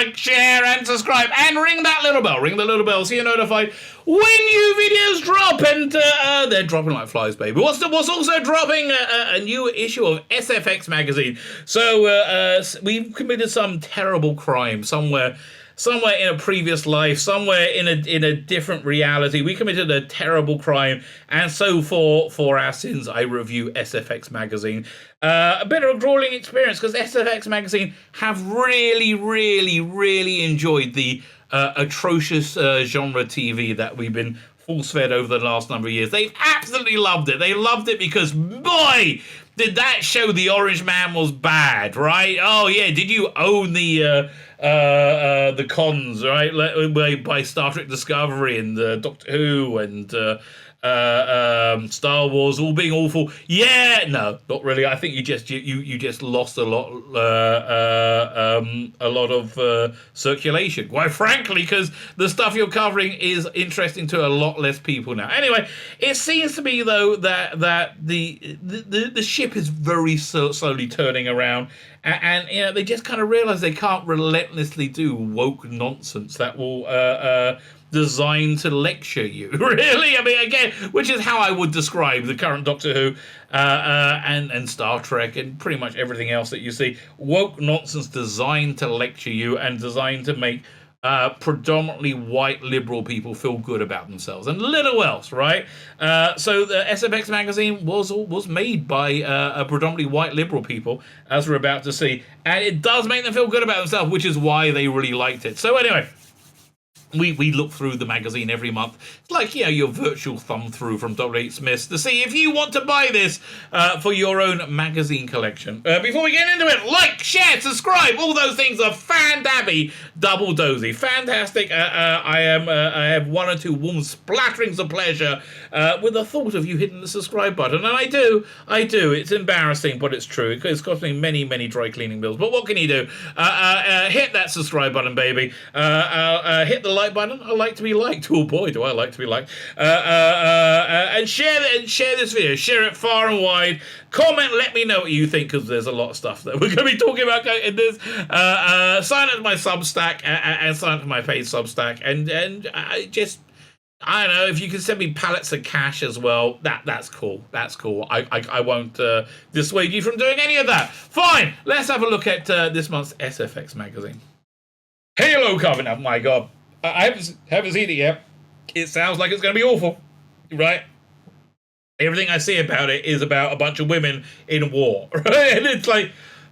like, share, and subscribe, and ring that little bell. Ring the little bell so you're notified when new videos drop, and they're dropping like flies, baby. What's also dropping? A new issue of SFX magazine. So we've committed some terrible crime somewhere in a previous life, somewhere in a different reality. We committed a terrible crime, and so for our sins, I review SFX magazine. A bit of a grueling experience, because SFX magazine have really enjoyed the atrocious genre TV that we've been force-fed over the last number of years. They've absolutely loved it. They loved it because, boy, did that show The Orange Man was bad, right? Oh, yeah, did you own the cons, right? By Star Trek Discovery and Doctor Who and Star Wars all being awful. Yeah, no, not really. I think you just lost a lot of circulation. Quite frankly, because the stuff you're covering is interesting to a lot less people now. Anyway, it seems to me though that the ship is very slowly turning around, and you know they just kind of realize they can't relentlessly do woke nonsense that will designed to lecture you, really. I mean, again, which is how I would describe the current Doctor Who and Star Trek and pretty much everything else that you see. Woke nonsense designed to lecture you and designed to make predominantly white liberal people feel good about themselves and little else, right? So the SFX magazine was made by predominantly white liberal people, as we're about to see, and it does make them feel good about themselves, which is why they really liked it. So anyway, we look through the magazine every month. It's like, you know, your virtual thumb through from W.H. Smith's to see if you want to buy this for your own magazine collection. Before we get into it, like, share, subscribe, all those things are fan-dabby, double-dozy. Fantastic. I have one or two warm splatterings of pleasure with the thought of you hitting the subscribe button. And I do. It's embarrassing, but it's true. It's cost me many, many dry cleaning bills. But what can you do? Hit that subscribe button, baby. Hit the like button. I like to be liked. Oh boy, do I like to be liked. And share this video. Share it far and wide. Comment, let me know what you think, because there's a lot of stuff that we're going to be talking about in this. Sign up to my Substack and sign up to my paid Substack, and I don't know, if you can send me pallets of cash as well, that's cool. That's cool. I won't dissuade you from doing any of that. Fine, let's have a look at this month's SFX magazine. Halo cover. Oh my god, I haven't seen it yet. It sounds like it's going to be awful, right? Everything I see about it is about a bunch of women in war, right? And it's like,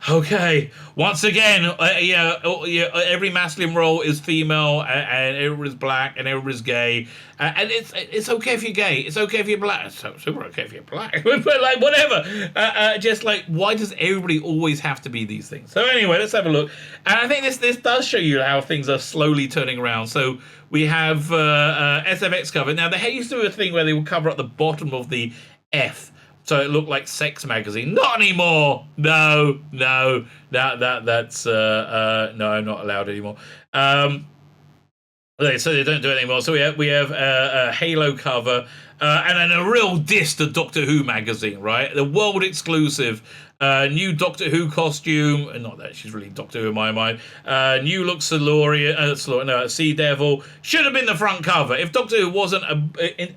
okay, once again, every masculine role is female, and everybody's black, and everybody's gay, and it's okay if you're gay, it's okay if you're black, it's super okay if you're black, but like whatever. Just like, why does everybody always have to be these things? So anyway, let's have a look, and I think this does show you how things are slowly turning around. So we have SFX cover. Now they used to do a thing where they would cover at the bottom of the F, so it looked like Sex magazine. Not anymore. No, that's no, I'm not allowed anymore. Okay, so they don't do it anymore. So we have a Halo cover, and then a real diss to Doctor Who magazine, right? The world exclusive. New Doctor Who costume, not that she's really Doctor Who in my mind. New look Sea Devil. Should have been the front cover. If Doctor Who wasn't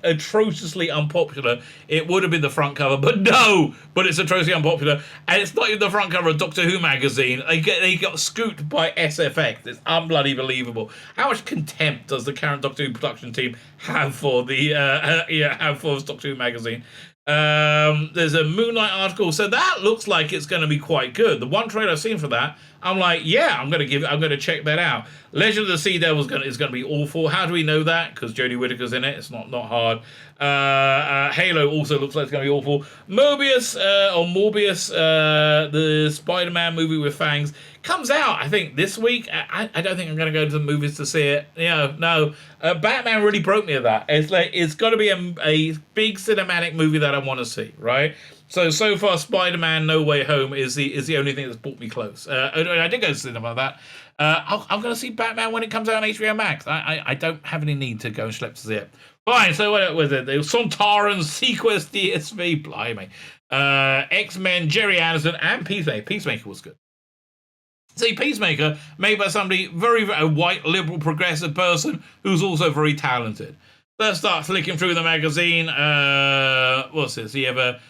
atrociously unpopular, it would have been the front cover. But no, it's atrociously unpopular, and it's not even the front cover of Doctor Who magazine. They got scooped by SFX. It's unbloody believable. How much contempt does the current Doctor Who production team have for the Doctor Who magazine? There's a Moonlight article, so that looks like it's going to be quite good. The one trailer I've seen for that, I'm like, yeah, I'm going to check that out. Legend of the Sea Devil is going to be awful. How do we know that? Because Jodie Whittaker's in it. It's not hard. Halo also looks like it's going to be awful. Morbius, the Spider-Man movie with fangs, comes out, I think, this week. I don't think I'm going to go to the movies to see it. No. Batman really broke me of that. It's like, it's got to be a big cinematic movie that I want to see, right? So far, Spider-Man No Way Home is the only thing that's brought me close. I did go to cinema that. I'm going to see Batman when it comes out on HBO Max. I don't have any need to go and schlep to see it. Fine, so what was it? There was Sontaran, Seaquest, DSV, blimey. X-Men, Jerry Anderson, and Peacemaker. Peacemaker was good. See, Peacemaker, made by somebody a white, liberal, progressive person who's also very talented. Let's start flicking through the magazine. What's this? You have a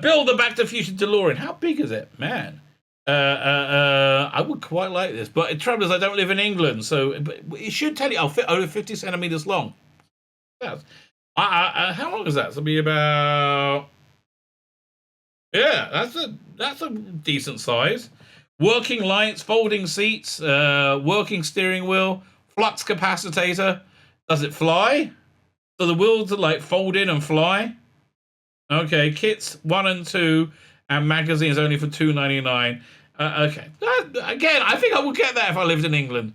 Bill the Back to the Future DeLorean. How big is it? Man. I would quite like this. But the trouble is I don't live in England, so it should tell you I'll fit over 50 centimeters long. Yes. How long is that? It'll be about... Yeah, that's a decent size. Working lights, folding seats, working steering wheel, flux capacitor. Does it fly? So the wheels are like fold in and fly. Okay, kits 1 and 2 and magazines only for $2.99. Okay, again, I think I would get that if I lived in England.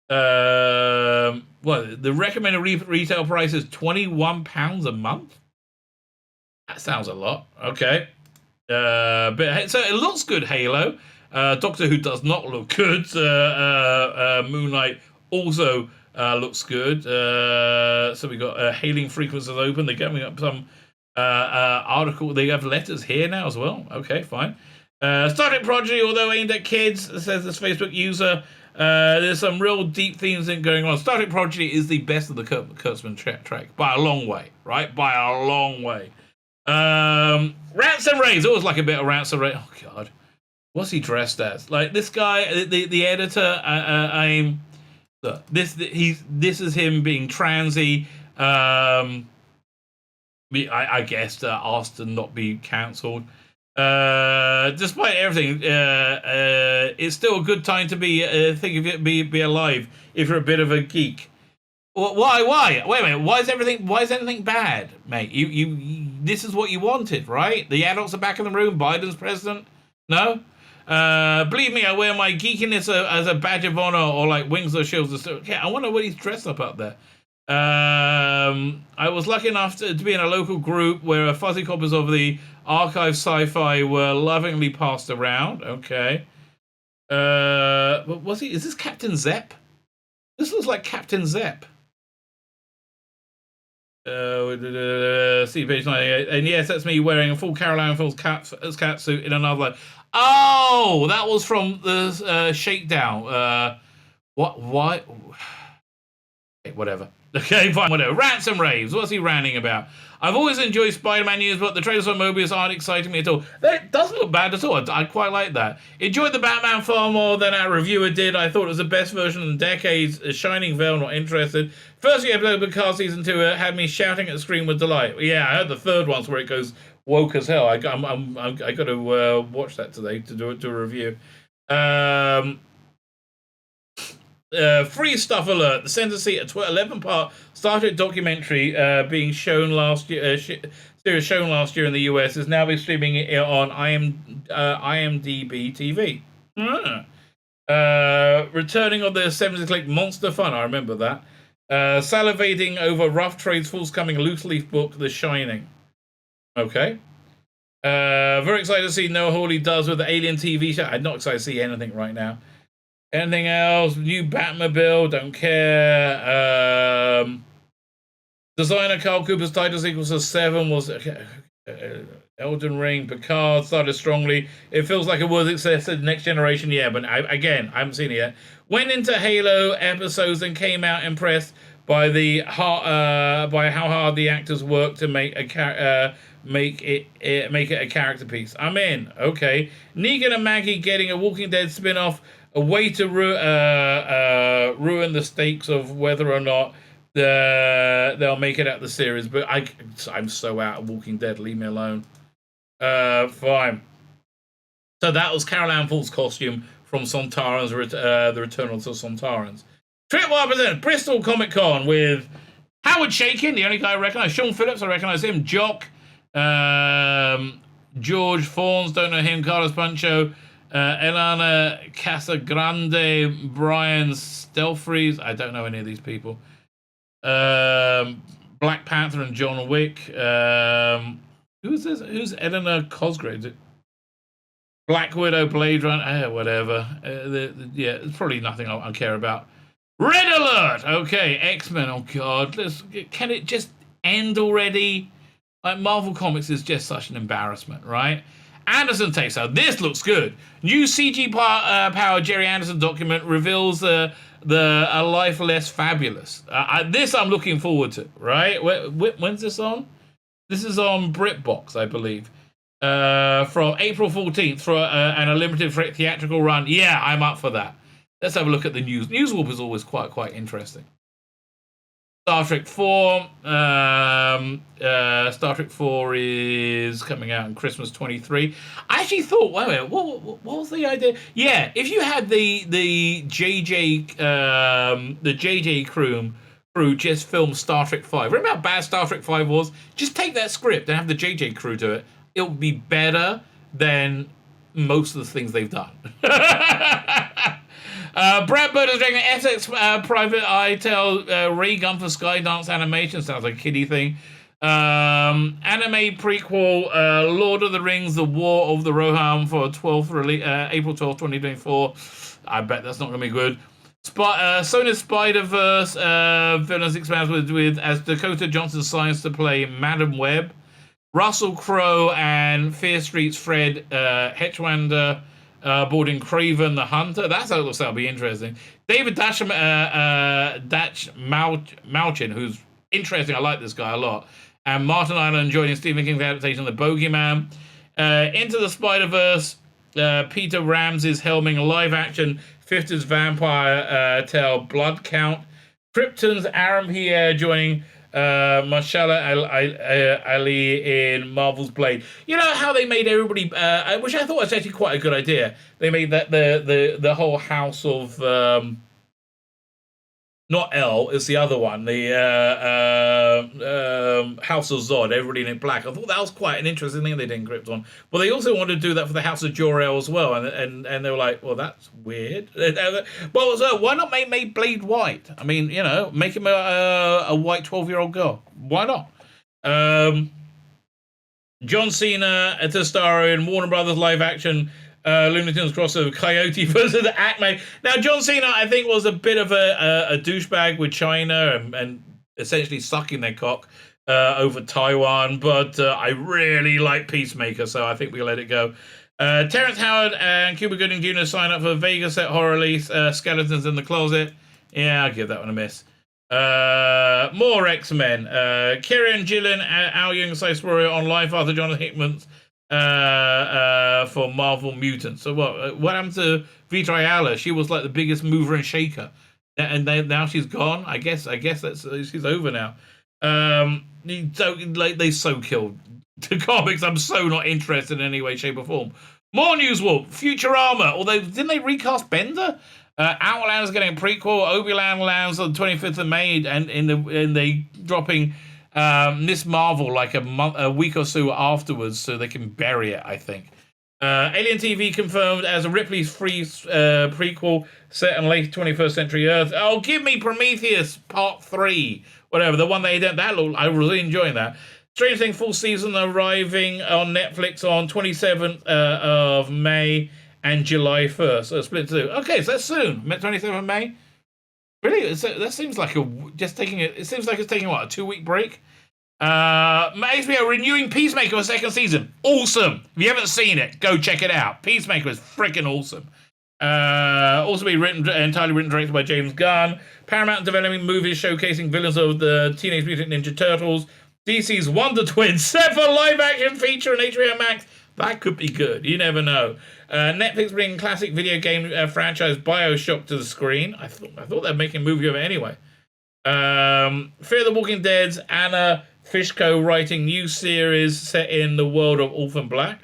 The recommended retail price is £21 a month. That sounds a lot. Okay, but so it looks good. Halo, Doctor Who does not look good. Moonlight also looks good. So we got hailing frequencies open. They're giving up some article. They have letters here now as well. Okay, fine. Star Trek Prodigy, although aimed at kids, says this Facebook user. There's some real deep themes going on. Star Trek Prodigy is the best of the Kurtzman track by a long way, right? By a long way. Rants and Raves, always like a bit of Rants and Raves. Oh God, what's he dressed as? Like this guy, the editor. Look, this is him being transy. I guess asked to not be cancelled. Despite everything, it's still a good time to be be alive if you're a bit of a geek. Why? Wait a minute. Why is anything bad, mate? You this is what you wanted, right? The adults are back in the room. Biden's president. No. Believe me, I wear my geekiness as a badge of honor, or like wings or shields. Yeah, I wonder what he's dressed up there. I was lucky enough to be in a local group where fuzzy copies of the archive sci-fi were lovingly passed around. Okay. Was he? Is this Captain Zepp? This looks like Captain Zepp. See page 98. And yes, that's me wearing a full Caroline Falls cat suit in another. Oh, that was from the Shakedown. What? Why? Okay, whatever. Okay, fine, whatever. Rants and Raves. What's he ranting about? I've always enjoyed Spider-Man news, but the trailers for Mobius aren't exciting me at all. That doesn't look bad at all. I quite like that. Enjoyed the Batman far more than our reviewer did. I thought it was the best version in decades. A Shining Veil, not interested. First episode of Picard Season 2 had me shouting at the screen with delight. Yeah, I heard the third one's where it goes woke as hell. I got to watch that today to do a review. Free stuff alert. The center seat, a 11-part Star Trek documentary being shown last year, series shown last year in the US, is now being streaming it on IMDb TV. Returning of the 70s click Monster Fun, I remember that. Salivating over rough trades forthcoming loose leaf book, The Shining. Okay. Very excited to see Noah Hawley does with the Alien TV show. I'm not excited to see anything right now. Anything else? New Batmobile, don't care. Designer Carl Cooper's title sequence of 7 was Elden Ring, Picard started strongly. It feels like it was success Next Generation, yeah, but I haven't seen it yet. Went into Halo episodes and came out impressed by by how hard the actors worked to make it a character piece. I'm in. Okay. Negan and Maggie getting a Walking Dead spin-off, a way to ruin the stakes of whether or not they'll make it out the series. But I'm so out of Walking Dead. Leave me alone. Fine. So that was Carol Ann Ford's costume from Sontarans, the Return of the Sontarans. Tripwire presents Bristol Comic Con with Howard Chaykin, the only guy I recognise. Sean Phillips, I recognise him. Jock. George Fawns, don't know him. Carlos Pancho. Elana Casagrande, Brian Stelfreeze, I don't know any of these people. Black Panther and John Wick. Who's this? Who's Eleanor Cosgrave? Black Widow, Blade Runner, whatever. Yeah, it's probably nothing I care about. Red Alert! Okay, X-Men, oh god. Can it just end already? Like, Marvel Comics is just such an embarrassment, right? Anderson takes out. This looks good. New CG powered Jerry Anderson document reveals a life less fabulous. This I'm looking forward to. Right? When's this on? This is on BritBox, I believe. From April 14th for an unlimited theatrical run. Yeah, I'm up for that. Let's have a look at the news. Newswarp is always quite interesting. Star Trek 4. Star Trek 4 is coming out in Christmas 23. I actually thought, wait a minute, what was the idea? Yeah, if you had the JJ crew just film Star Trek 5. Remember how bad Star Trek 5 was? Just take that script and have the JJ crew do it. It would be better than most of the things they've done. Brad Bird is directing SFX Private Eye Tale Ray Gun for Skydance animation. Sounds like a kiddie thing. Anime prequel Lord of the Rings The War of the Rohirrim for April 12th, 2024. I bet that's not going to be good. Sony's Spider-Verse villains expands with as Dakota Johnson signs to play Madam Web. Russell Crowe and Fear Street's Fred Hetchwander boarding Craven the Hunter. That looks that'll be interesting. David Malchin, who's interesting. I like this guy a lot. And Martin Island joining Stephen King's adaptation of The Bogeyman. Into the Spider-Verse, Peter Ramsey's helming live-action 50s vampire tale Blood Count. Krypton's Aaron Pierre joining Mahershala Ali in Marvel's Blade. You know how they made everybody, which I thought was actually quite a good idea. They made that the whole house of not L, it's the other one, the House of Zod, everybody in it black. I thought that was quite an interesting thing they did in Krypton. But they also wanted to do that for the House of Jor-El as well, and they were like, well, that's weird. Well, so why not make Blade white? I mean, you know, make him a white 12-year-old girl. Why not? John Cena to star in Warner Brothers live action Looney Tunes crossover Coyote versus Acme. Now, John Cena, I think, was a bit of a douchebag with China and essentially sucking their cock over Taiwan, but I really like Peacemaker, so I think we'll let it go. Terrence Howard and Cuba Gooding Jr. sign up for Vegas set horror release Skeletons in the Closet. Yeah, I'll give that one a miss. More X-Men. Kieran Gillen, Al Young, Sice Warrior on live after Jonathan Hickman's for Marvel Mutants. So what happened to Vita Ayala? She was like the biggest mover and shaker, and now she's gone. I guess that's she's over now. They so killed the comics. I'm so not interested in any way, shape, or form. More Newswarp. Futurama. Although didn't they recast Bender? Outland's getting a prequel. Obi-Wan lands on the 25th of May, and they dropping Miss Marvel like a week or so afterwards, so they can bury it, I think. Alien TV confirmed as a Ripley's free prequel set on late 21st century Earth. Oh, give me Prometheus Part 3. Whatever, the one they did. I was really enjoying that. Stranger Things full season arriving on Netflix on 27th of May and July 1st. So split into two. Okay, so that's soon. 27th of May? Really? That seems like it seems like it's taking, what, a 2-week break? HBO renewing Peacemaker for second season. Awesome. If you haven't seen it, go check it out. Peacemaker is freaking awesome. Also be entirely written and directed by James Gunn. Paramount developing movies showcasing villains of the Teenage Mutant Ninja Turtles. DC's Wonder Twins set for live action feature on HBO Max. That could be good. You never know. Netflix bringing classic video game franchise BioShock to the screen. I thought they'd make a movie of it anyway. Fear the Walking Dead's Anna Fishko writing new series set in the world of Orphan Black.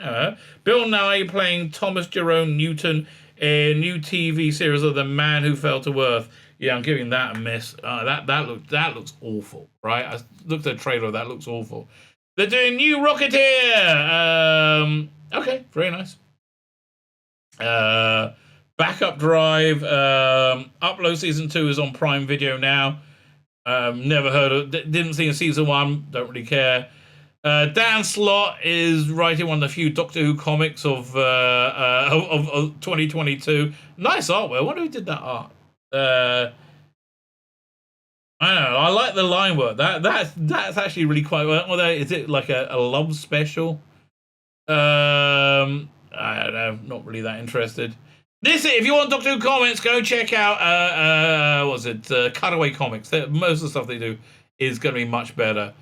Bill Nye playing Thomas Jerome Newton in new TV series of The Man Who Fell to Earth. Yeah, I'm giving that a miss. That looks awful, right? I looked at the trailer. That looks awful. They're doing new Rocketeer. Okay, very nice. Backup Drive. Upload Season 2 is on Prime Video now. Never heard of, didn't see Season 1, don't really care. Dan Slott is writing one of the few Doctor Who comics of 2022. Nice artwork. I wonder who did that art. I don't know. I like the line work. That's actually really quite well. Although, is it like a love special? I don't know. Not really that interested. If you want Doctor Who comics, go check out what's it? Cutaway Comics. Most of the stuff they do is going to be much better.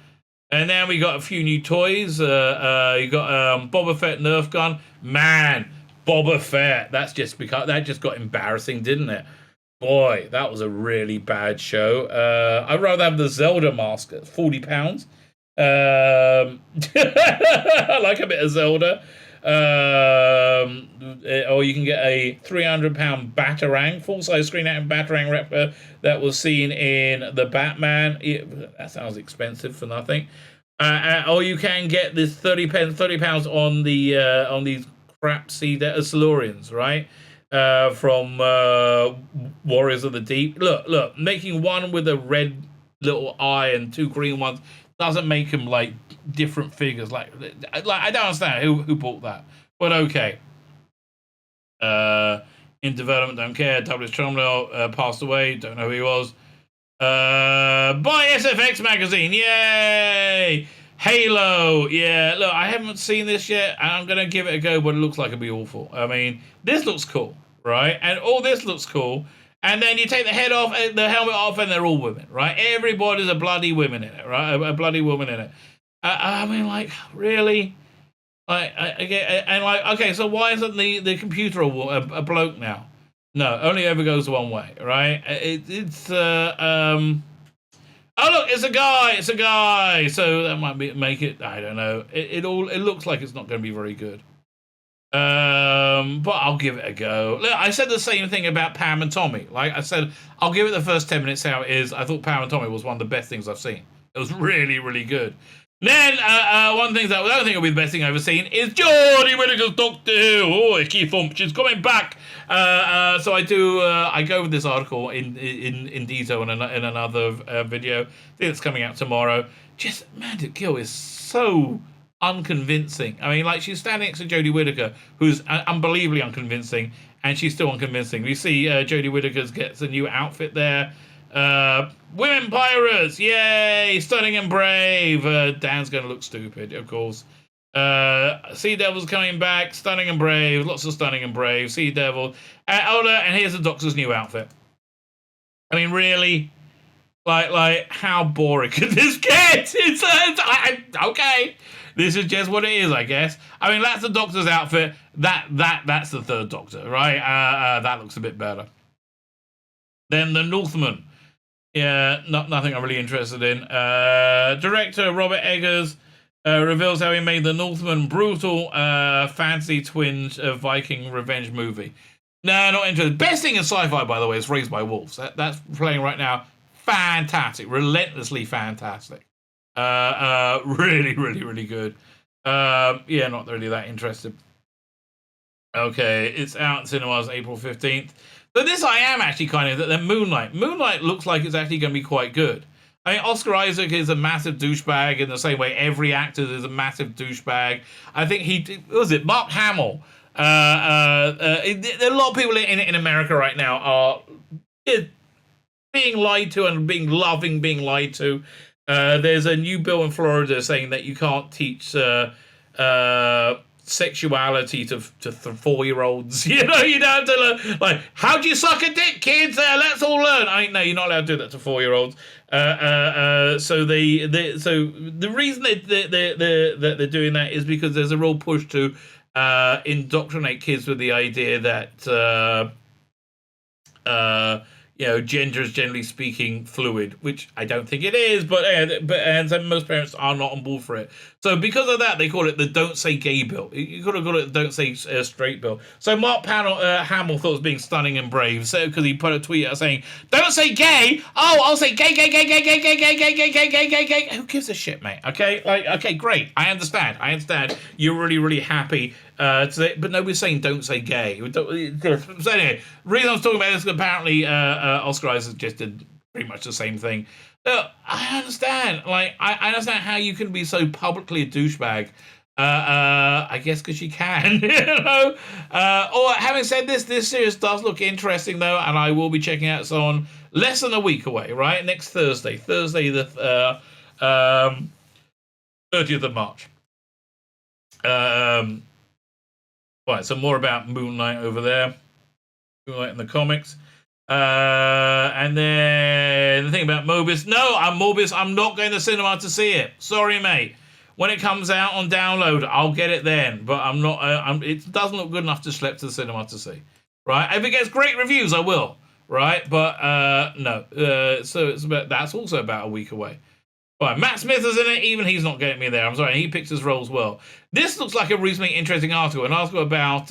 And then we got a few new toys. You got Boba Fett Nerf gun. Man, Boba Fett. That just got embarrassing, didn't it? Boy, that was a really bad show. I'd rather have the Zelda mask at £40. I like a bit of Zelda. Or you can get a £300 Batarang, full-size screen-out Batarang replica that was seen in the Batman. That sounds expensive for nothing. Or you can get this £30 on these crap Silurians, right? From Warriors of the Deep. Look, making one with a red little eye and two green ones doesn't make them like different figures. Like I don't understand who bought that, but okay. In development, don't care. Tzvi Lebetkin passed away. Don't know who he was. Buy SFX magazine, yay! Halo, yeah. Look, I haven't seen this yet, and I'm gonna give it a go, but it looks like it'll be awful. I mean, this looks cool, right? And all this looks cool. And then you take the helmet off, and they're all women, right? Everybody's a bloody woman in it, right? A bloody woman in it. I mean, like, really? Like, okay, so why isn't the computer a bloke now? No, only ever goes one way, right? Oh look, it's a guy. So that might make it. I don't know. It looks like it's not going to be very good. But I'll give it a go. Look, I said the same thing about Pam and Tommy. Like I said, I'll give it the first 10 minutes how it is. I thought Pam and Tommy was one of the best things I've seen. It was really, really good. Then, one thing that I don't think will be the best thing I've ever seen is Jodie Whittaker's Doctor Who. Oh, icky thump, she's coming back. So I go with this article in detail in another video. I think it's coming out tomorrow. Just, man, the girl is so unconvincing. I mean, like, she's standing next to Jodie Whittaker, who's unbelievably unconvincing, and she's still unconvincing. We see Jodie Whittaker gets a new outfit there. Women pirates, yay! Stunning and brave. Dan's gonna look stupid, of course. Sea Devil's coming back. Stunning and brave. Lots of stunning and brave. Sea Devil. And here's the Doctor's new outfit. I mean, really? Like, how boring could this get? Okay. This is just what it is, I guess. I mean, that's the Doctor's outfit. That's the third Doctor, right? That looks a bit better. Then the Northman. Yeah, nothing I'm really interested in. Director Robert Eggers reveals how he made the Northman brutal fantasy twinge Viking revenge movie. No, not interested. Best thing in sci-fi, by the way, is Raised by Wolves. That's playing right now. Fantastic. Relentlessly fantastic. Really, really, really good. Yeah, not really that interested. Okay, it's out in cinemas April 15th. But this I am actually kind of... Then Moonlight. Moonlight looks like it's actually going to be quite good. I mean, Oscar Isaac is a massive douchebag in the same way every actor is a massive douchebag. I think what was it? Mark Hamill. A lot of people in America right now are being lied to and being lied to. There's a new bill in Florida saying that you can't teach sexuality to 4-year-olds. You know, you don't have to learn, like, how do you suck a dick, kids? Let's all learn. No, you're not allowed to do that to 4-year-olds. So the reason they're doing that is because there's a real push to indoctrinate kids with the idea that gender is generally speaking fluid, which I don't think it is, but most parents are not on board for it. So because of that, they call it the "Don't Say Gay" bill. You could have called it the "Don't Say Straight" bill. So Mark Hamill thought it was being stunning and brave, so because he put a tweet out saying, "Don't say gay." Oh, I'll say gay. Who gives a shit, mate? Okay, okay, great. I understand. You're really, really happy. But nobody's saying don't say gay. So anyway, the reason I was talking about this is apparently Oscar Isaac just did pretty much the same thing. I understand. Like, I understand how you can be so publicly a douchebag. I guess because you can, you know. Or having said this series does look interesting though, and I will be checking out. It's on less than a week away, right? Next Thursday the 30th of March. Right, so more about Moonlight over there. Moonlight in the comics. And then the thing about Mobius. No, I'm not going to cinema to see it. Sorry, mate. When it comes out on download, I'll get it then. But I'm not. It doesn't look good enough to schlep to the cinema to see. Right? If it gets great reviews, I will. Right? But no. So that's also about a week away. Right, Matt Smith is in it. Even he's not getting me there. I'm sorry. He picks his roles well. This looks like a reasonably interesting article. An article about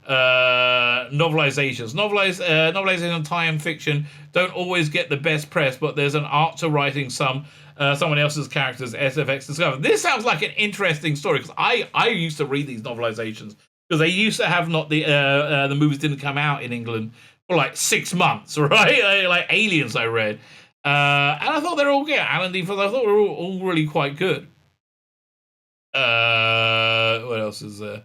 novelizations. Novelization and tie-in fiction don't always get the best press, but there's an art to writing someone else's characters. SFX discovered. This sounds like an interesting story because I used to read these novelizations because they used to have not the movies didn't come out in England for like 6 months, right? Like Aliens, I read. And I thought they're all good. Alan D. I thought they were all really quite good. What else is there?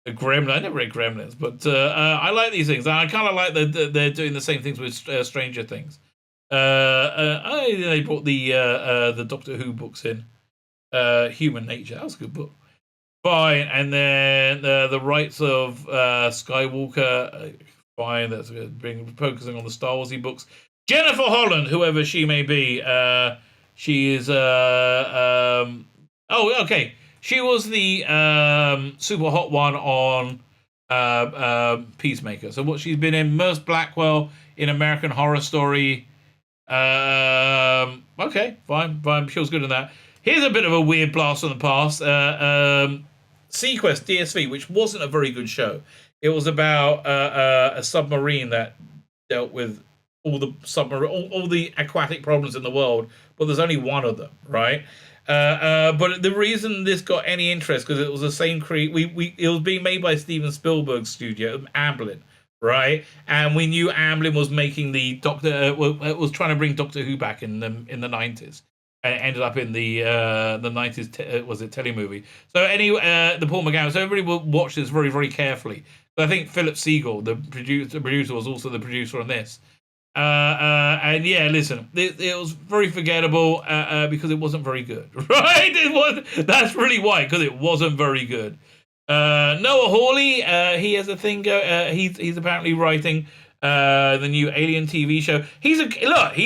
Gremlin. I never read Gremlins, but I like these things. I kind of like that they're doing the same things with Stranger Things. They brought the Doctor Who books in. Human Nature. That was a good book. Fine. And then the Rights of Skywalker. Fine. That's focusing on the Star Warsy books. Jennifer Holland, whoever she may be, she is. Okay. She was the super hot one on Peacemaker. So what she's been in, Merce Blackwell in American Horror Story. Okay, fine. She was good in that. Here's a bit of a weird blast from the past. Seaquest DSV, which wasn't a very good show. It was about a submarine that dealt with all the aquatic problems in the world, but there's only one of them, right? But the reason this got any interest because it was the same it was being made by Steven Spielberg's studio, Amblin, right? And we knew Amblin was making the Doctor was trying to bring Doctor Who back in the 90s, and it ended up in the 90s. Was it telemovie? So anyway, the Paul McGann. So everybody will watch this very, very carefully. But I think Philip Siegel, the producer, was also the producer on this. And yeah, listen, it was very forgettable because it wasn't very good, right? That's really why, because it wasn't very good. Noah Hawley, he has a thing. He's apparently writing the new Alien TV show. He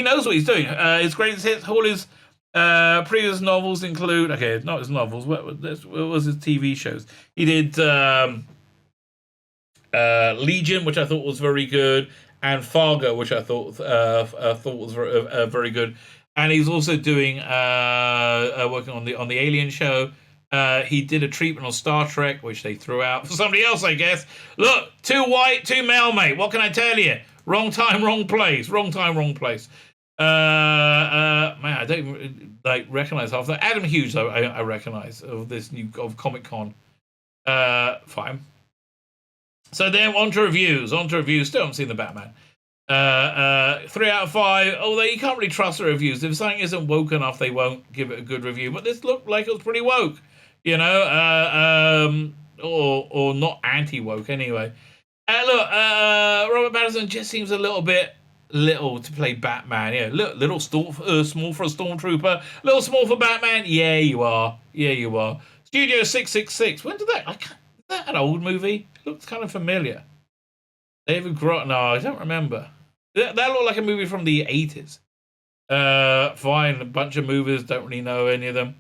knows what he's doing. His greatest hits, Hawley's previous novels include not his novels. What was his TV shows? He did Legion, which I thought was very good, and Fargo, which I thought was very good. And he's also doing working on the Alien show. He did a treatment on Star Trek, which they threw out for somebody else, I guess. Look, too white, too male, mate. What can I tell you? Wrong time, wrong place. Wrong time, wrong place. Man, I don't even recognize half that. Adam Hughes, though, I recognize of this new Comic Con. Fine. So then on to reviews. Still haven't seen the Batman. 3 out of 5. Although you can't really trust the reviews. If something isn't woke enough, they won't give it a good review. But this looked like it was pretty woke, you know, or not anti-woke anyway. Look, Robert Pattinson just seems a little to play Batman. Yeah, little small for a stormtrooper. Little small for Batman. Yeah, you are. Studio 666. When did that? Is that an old movie? It looks kind of familiar. David Grohl. No, I don't remember. That looked like a movie from the 80s. Fine, a bunch of movies. Don't really know any of them.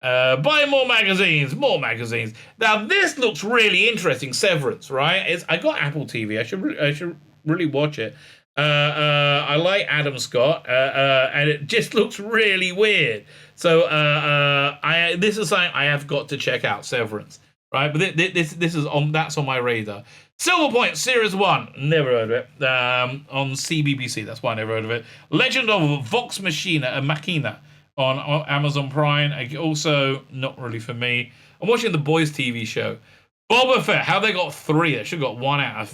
Buy more magazines. Now this looks really interesting. Severance, right? I got Apple TV. I should really watch it. I like Adam Scott, and it just looks really weird. So this is something I have got to check out. Severance. Right, but this is that's on my radar. Silver Point Series 1, never heard of it. On CBBC, that's why I never heard of it. Legend of Vox Machina on Amazon Prime. Also, not really for me. I'm watching the Boys TV show. Boba Fett, how they got 3? They should have got 1 out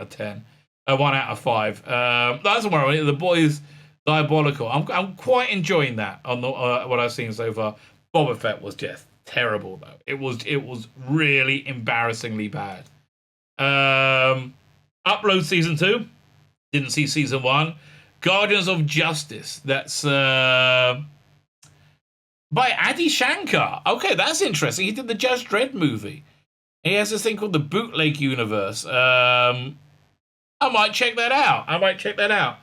of 10. 1 out of 5. That's where the Boys Diabolical. I'm quite enjoying that on what I've seen so far. Boba Fett was just terrible though. It was really embarrassingly bad. Upload season 2. Didn't see season 1. Guardians of Justice. That's By Adi Shankar. Okay, that's interesting. He did the Judge Dredd movie. He has this thing called the Bootleg Universe. I might check that out.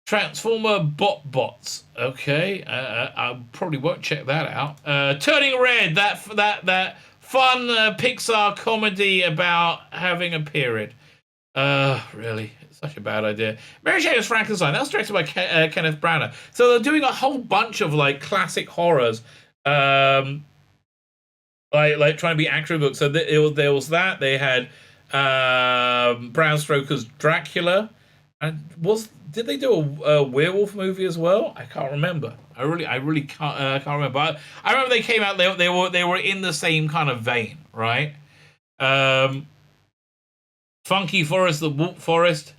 Transformer Bots. Okay, I probably won't check that out. Turning Red. That fun Pixar comedy about having a period. Really, it's such a bad idea. Mary Shane's Frankenstein. That was directed by Kenneth Branagh. So they're doing a whole bunch of like classic horrors. Like trying to be action books. So there was that. They had Bram Stoker's Dracula, and did they do a werewolf movie as well? I can't remember. I really can't remember. But I remember they came out. They were in the same kind of vein, right? Funky Forest, the Wolf Forest.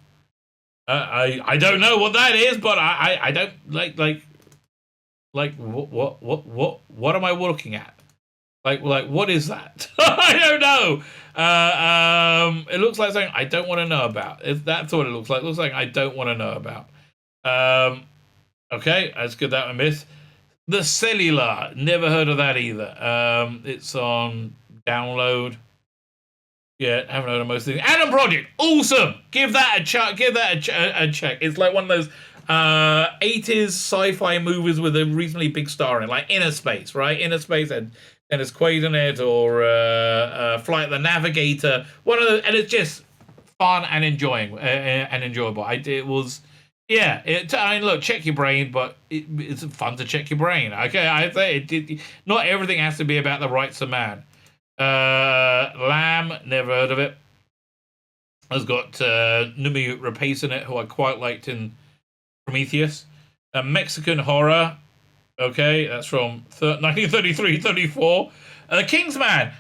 I don't know what that is, but I don't like what am I looking at? Like what is that? I don't know. It looks like something I don't want to know about. That's what it looks like. It looks like I don't want to know about. Okay, that's good. That I missed. The Cellular. Never heard of that either. It's on download. Yeah, haven't heard of most things. Adam Project, awesome. Give that a check. A check. It's like one of those 80s sci-fi movies with a reasonably big star in it, like Inner Space, right? Inner Space had Dennis Quaid in it, or Flight of the Navigator. One of those, and it's just fun and enjoyable. It was, yeah. I mean, look, check your brain, but it's fun to check your brain. Okay, I say not everything has to be about the rights of man. Lamb, never heard of it. Has got Numi Rapace in it, who I quite liked in Prometheus. Mexican horror. Okay, that's from 1933-34. Kingsman.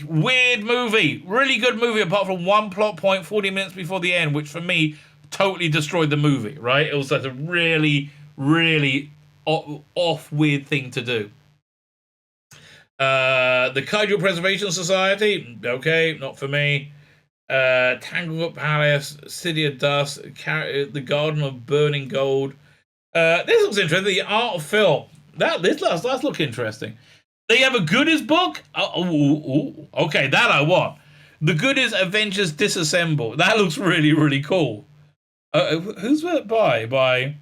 Weird movie. Really good movie, apart from one plot point 40 minutes before the end, which for me totally destroyed the movie, right? It was like a really, really off weird thing to do. The Kaiju Preservation Society. Okay, not for me. Tanglefoot Palace, City of Dust, the Garden of Burning Gold. This looks interesting. The Art of Film. This does look interesting. They have a Goodies book. Okay, that I want. The Goodies Avengers Disassemble. That looks really, really cool. Who's that by? By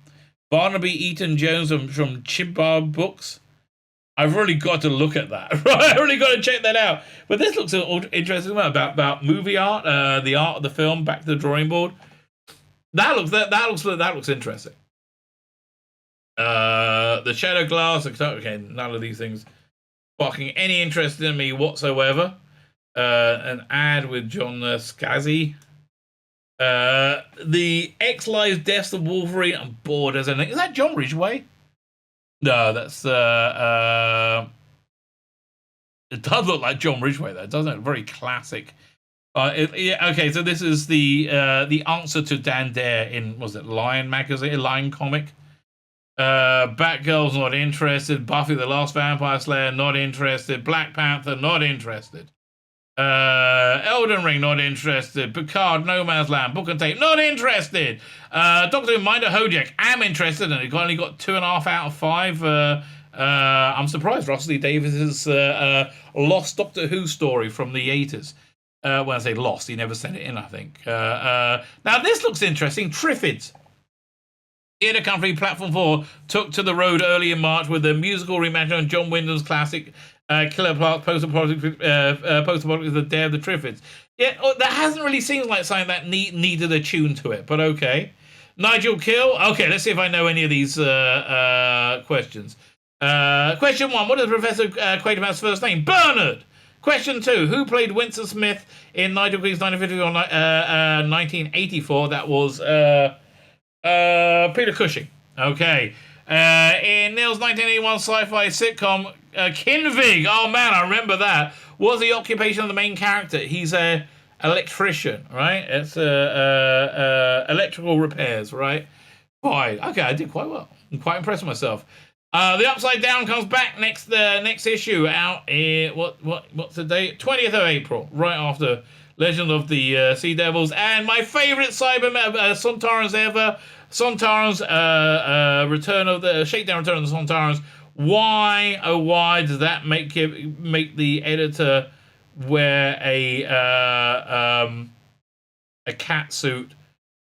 Barnaby Eaton Jones from Chibab Books. I've really got to look at that. Right, I've really got to check that out. But this looks interesting about movie art, the art of the film, back to the drawing board. That looks interesting. The Shadow Glass. Okay, none of these things sparking any interest in me whatsoever. An ad with John Scazzi. The X Lives Deaths of Wolverine. I'm bored as anything. Is that John Ridgway? No, that's it does look like John Ridgway though, doesn't it? Very classic. Yeah, okay, so this is the answer to Dan Dare in, was it Lion magazine, Lion comic? Batgirl's not interested. Buffy the Last Vampire Slayer, not interested. Black Panther, not interested. Elden Ring, not interested. Picard, No Man's Land, Book and Tape, not interested. Doctor Who, Minder Hojek, am interested, and it only got 2.5 out of 5. I'm surprised Russell T Davies' lost Doctor Who story from the 80s. When I say lost, he never sent it in, I think. Now, this looks interesting. Triffids. Theatre Company Platform 4 took to the road early in March with a musical reimagining of John Wyndham's classic Killer Park post-apocalyptic The Day of the Triffids. Yeah, that hasn't really seemed like something that needed a tune to it, but okay. Nigel Kill. Okay, let's see if I know any of these questions. Question 1, what is Professor Quatermass' first name? Bernard. Question 2, who played Winston Smith in Nigel Queen's 1984? That was Peter Cushing. Okay. In Neil's 1981 sci-fi sitcom, Kinvig, oh man, I remember that, was the occupation of the main character. He's a electrician, right? It's electrical repairs, right? Boy, okay, I did quite well. I'm quite impressed with myself. The Upside Down comes back next issue out in, what's the date? 20th of April, right after Legend of the Sea Devils, and my favorite Sontarans ever, Sontarans Shakedown Return of the Sontarans, Why, oh why does that make the editor wear a cat suit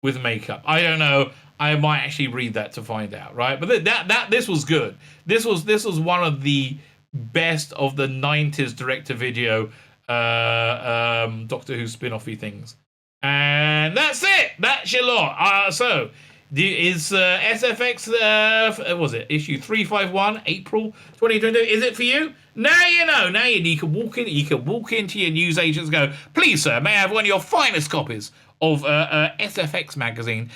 with makeup? I don't know. I might actually read that to find out, right? But this was good. This was one of the best of the 90s direct-to-video Doctor Who spin-offy things. And that's it. That's your lot. So, is SFX, was it, issue 351, April 2022? Is it for you? Now you know. Now you can walk in. You can walk into your newsagents and go, please, sir, may I have one of your finest copies of SFX magazine,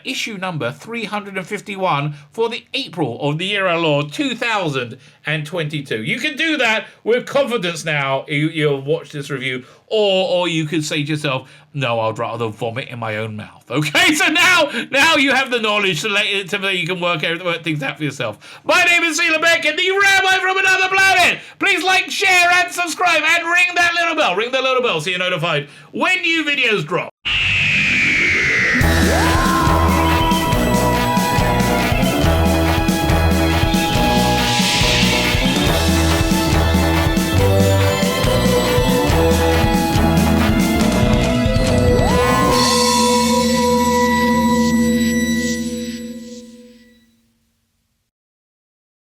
issue number 351 for the April of the year our Lord 2022. You can do that with confidence now. You'll watch this review, or you could say to yourself, no, I'd rather vomit in my own mouth. Okay, so now you have the knowledge so that you can work things out for yourself. My name is Tzvi Lebetkin, the Rabbi from another planet. Please like, share, and subscribe, and ring that little bell. Ring that little bell so you're notified when new videos drop.